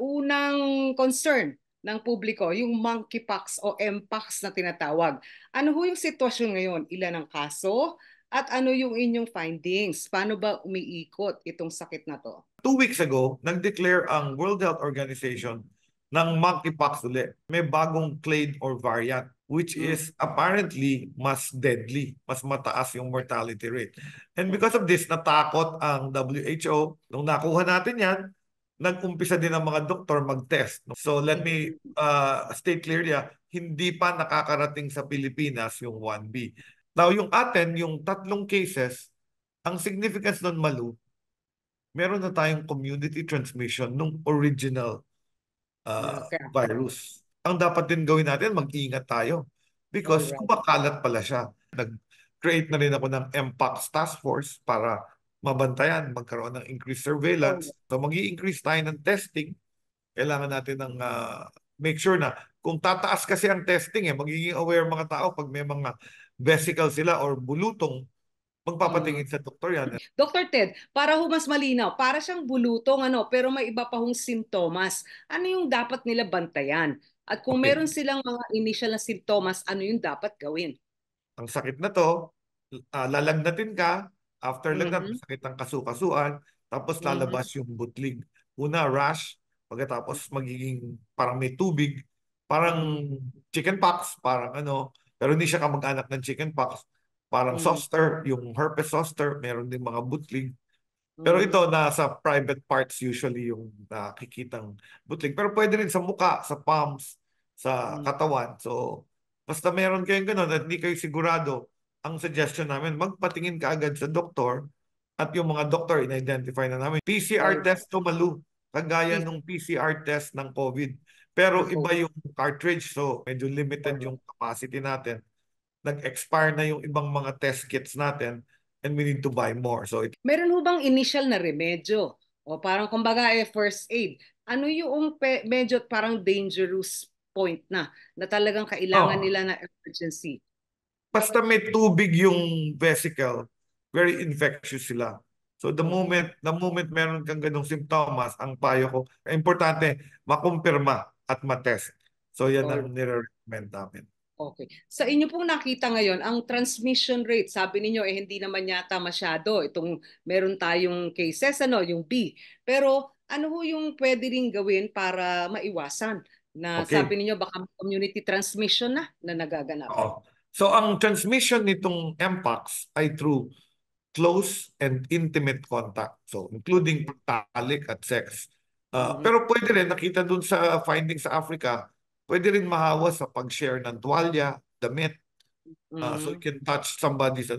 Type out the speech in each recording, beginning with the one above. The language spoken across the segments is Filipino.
unang concern ng publiko, yung monkeypox o mpox na tinatawag. Ano ho yung sitwasyon ngayon? Ilan ang kaso? At ano yung inyong findings? Paano ba umiikot itong sakit na to? 2 weeks ago, nag-declare ang World Health Organization ng monkeypox ulit. May bagong clade or variant which Mm. is apparently mas deadly, mas mataas yung mortality rate. And because of this, natakot ang WHO. Nung nakuha natin yan, nag-umpisa din ang mga doktor mag-test. So let me state clearly, hindi pa nakakarating sa Pilipinas yung 1B. Now yung atin, yung 3 cases, ang significance nun, Malu, meron na tayong community transmission nung original Okay. virus. Ang dapat din gawin natin, mag-ingat tayo All because right. kumakalat pala siya. Nag-create na rin ako ng MPOX task force para mabantayan, magkaroon ng increased Oh, surveillance. So mag-i-increase tayo ng testing. Kailangan natin ng make sure na kung tataas kasi ang testing, magiging aware mga tao pag may mga vesicle sila or bulutong, magpapatingin sa doktor yan. Dr. Ted, para ho mas malinaw, para siyang bulutong pero may iba pa hong simptomas. Ano yung dapat nila bantayan? At kung Okay. meron silang mga initial na simptomas, ano yung dapat gawin? Ang sakit na to, lalagnatin ka, after lagnat, Mhm. sakit ng kasukasuan, tapos Mhm. lalabas yung butlig. Una, rash, pagkatapos magiging parang may tubig, parang Mhm. chickenpox, parang pero hindi siya kamag-anak ng chickenpox. Parang Mhm. zoster, yung herpes zoster, meron din mga butlig. Pero Mhm. ito, nasa private parts usually yung nakikitang butlig. Pero pwede rin sa muka, sa palms, sa Mhm. katawan. So, basta meron kayong ganun at hindi kayo sigurado, ang suggestion namin, magpatingin ka agad sa doktor at yung mga doktor, in-identify na namin. All PCR test to, Malu, kagaya right. nung PCR test ng COVID. Pero Nako. iba yung cartridge, so medyo limited yung capacity natin. Nag-expire na yung ibang mga test kits natin and we need to buy more. So, Meron ho bang initial na remedyo? O parang kumbaga first aid. Ano yung medyo parang dangerous point na talagang kailangan oh, nila na emergency? basta may tubig yung vesicle, very infectious sila. So Okay. the moment meron kang ganong simptomas, ang payo ko, importante, makumpirma at matest. So yan All ang nire-recommend namin. Okay. Sa inyo pong nakita ngayon, ang transmission rate, sabi ninyo hindi naman yata masyado. Itong meron tayong cases, yung B. Pero ano ho yung pwede ring gawin para maiwasan na sabi Okay. ninyo baka community transmission na nagaganap? Oo. So ang transmission nitong Mpox ay through close and intimate contact. So including Okay. pagtalik at sex. Mhm. Pero pwede rin, nakita dun sa findings sa Africa, pwede rin mahawa sa pag-share ng tuwalya, damit. So you Mhm. can touch somebody's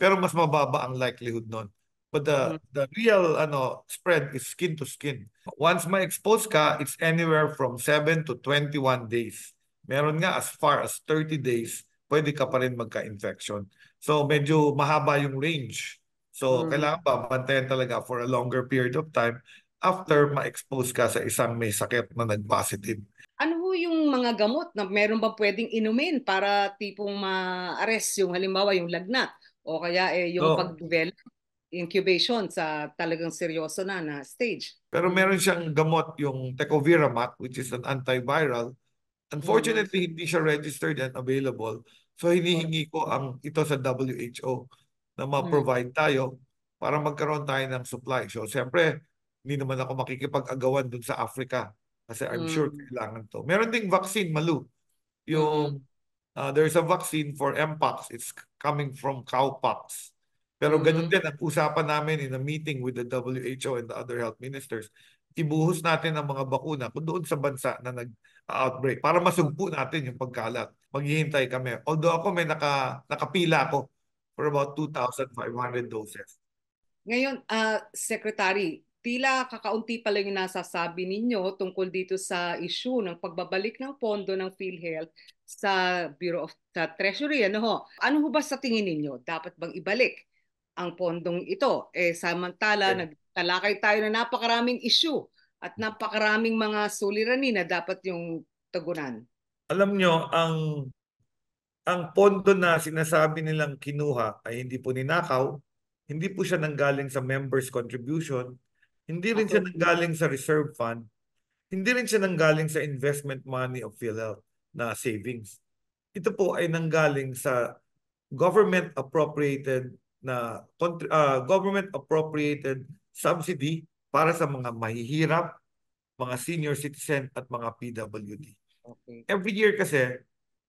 pero mas mababa ang likelihood nun. But Mhm. the real spread is skin to skin. Once ma-expose ka, it's anywhere from 7 to 21 days. Meron nga as far as 30 days, pwede ka pa rin magka-infection. So medyo mahaba yung range. So Mhm. kailangan babantayan talaga for a longer period of time after Mhm. ma-expose ka sa isang may sakit na nag-positive. Ano ho yung mga gamot na meron ba pwedeng inumin para tipong ma-arrest yung halimbawa yung lagnat o kaya yung So, pag-develop incubation sa talagang seryoso na stage. pero meron siyang gamot, yung Tecovirimat, which is an antiviral. Mhm. Unfortunately, hindi siya registered and available. So hinihingi ko ito sa WHO na Mhm. ma-provide tayo para magkaroon tayo ng supply. So siyempre, hindi naman ako makikipag-agawan dun sa Africa kasi I'm sure Mhm. kailangan to. Meron ding vaccine, Malu. Mhm. Yung there's a vaccine for Mpox. It's coming from cowpox. Pero ganun Mhm. din ang usapan namin in a meeting with the WHO and the other health ministers. Ibuhos natin ang mga bakuna kung doon sa bansa na nag-outbreak para masugpo natin yung pagkalat. Maghihintay kami. Although ako may nakapila ako for about 2,500 doses. Ngayon, Secretary, tila kakaunti pa lang yung nasasabi ninyo tungkol dito sa issue ng pagbabalik ng pondo ng PhilHealth sa Bureau of sa Treasury. Ano ho? Ano ho ba sa tingin ninyo? Dapat bang ibalik ang pondong ito? Samantala, Okay. nagtalakay tayo na napakaraming issue at napakaraming mga suliranin na dapat yung tugunan. Alam nyo, ang pondo na sinasabi nilang kinuha ay hindi po ninakaw, hindi po siya nanggaling sa members' contribution, hindi rin siya Appropriate. nanggaling sa reserve fund, Hindi rin siya nanggaling sa investment money of PhilHealth na savings. Ito po ay nanggaling sa government appropriated government appropriated subsidy para sa mga mahihirap, mga senior citizen at mga PWD. Okay. Every year kasi,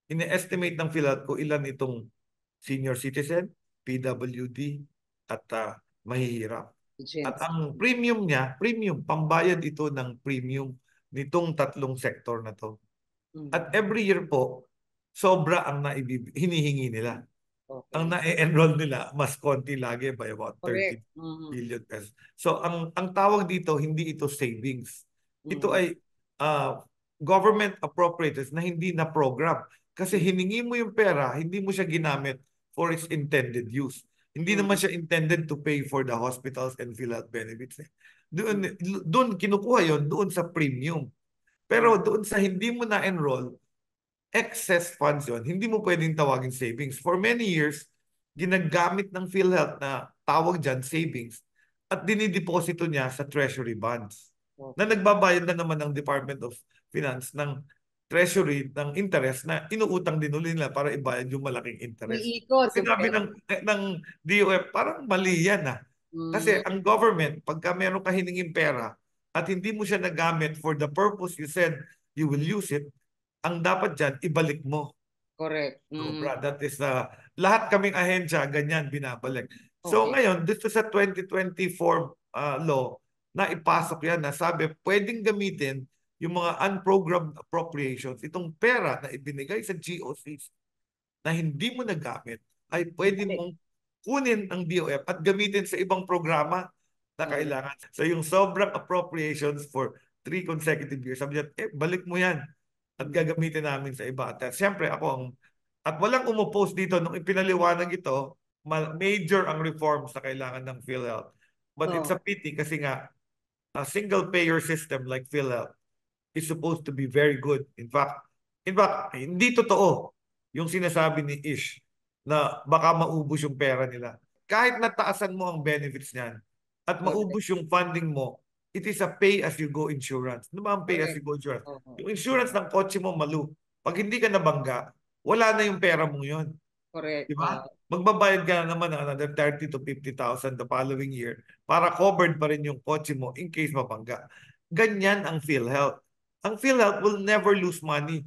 ine-estimate ng PhilHealth kung ilan itong senior citizen, PWD at mahihirap. At Agents. ang premium niya, pambayad ito ng premium nitong tatlong sektor na to. Mm. At every year po, sobra ang hinihingi nila. Ang Okay. na-enroll nila, mas konti lagi by about 30 Correct. Mm. billion pesos. So ang tawag dito, hindi ito savings. Ito Mm. ay uh, government appropriated na hindi na program. Kasi Mm. hiningi mo yung pera, hindi mo siya ginamit for its intended use. Hindi naman Mm. siya intended to pay for the hospitals and PhilHealth benefits. Mm. Doon kinukuha yon doon sa premium. Mm. Pero doon sa hindi mo na-enroll, excess funds yon, hindi mo pwedeng tawagin savings. For many years, ginagamit ng PhilHealth na tawag dyan savings at dinideposito niya sa treasury bonds na Okay. nagbabayad na naman ng Department of Finance ng treasury ng interest na inuutang din ulit nila para ibayad yung malaking interest. Umiikot yung Sinabi pera. ng DOF, parang mali yan ah. Kasi Mm. ang government, pagka meron ka hiningin pera at hindi mo siya nagamit for the purpose you said you will use it, ang dapat dyan, ibalik mo. Correct. Sobra. Mm. That is, lahat kaming ahensya, ganyan, binabalik. So Okay. ngayon, dito sa 2024 law, na ipasok yan na sabi, pwedeng gamitin yung mga unprogrammed appropriations, itong pera na ibinigay sa GOCs na hindi mo nagamit, ay pwede Ibalik. mong kunin ng DOF at gamitin sa ibang programa na Correct. kailangan. So yung sobrang appropriations for 3 consecutive years, sabi niya, balik mo yan at Mm. gagamitin namin sa iba. At siyempre ako at walang umupos dito nung ipinaliwanag ito, major ang reforms na kailangan ng PhilHealth. But it's Oh. a pity kasi nga a single payer system like PhilHealth is supposed to be very good. In fact, hindi totoo yung sinasabi ni Ish na baka maubos yung pera nila. Kahit nataasan mo ang benefits niyan at Correct. maubos yung funding mo, it is a pay-as-you-go insurance. Ano ba ang Correct. pay-as-you-go insurance? Oh. Yung insurance ng kotse mo, malu. Pag hindi ka nabangga, wala na yung pera mo yun. Correct. Di ba? Magbabayad ka na naman ng another 30 to 50,000 the following year para covered pa rin yung kotse mo in case mabangga. Ganyan ang PhilHealth. Ang PhilHealth will never lose money.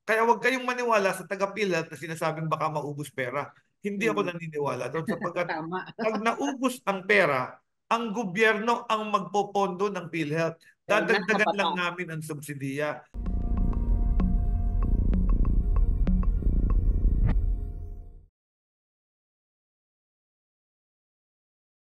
Kaya huwag kayong maniwala sa taga-PhilHealth na sinasabing baka maubos pera. Hindi ako Mm. naniniwala doon sapagkat Tama. pag naubos ang pera, ang gobyerno ang magpopondo ng PhilHealth. Eh, Dadagdagan lang nakabata. namin ang subsidiya.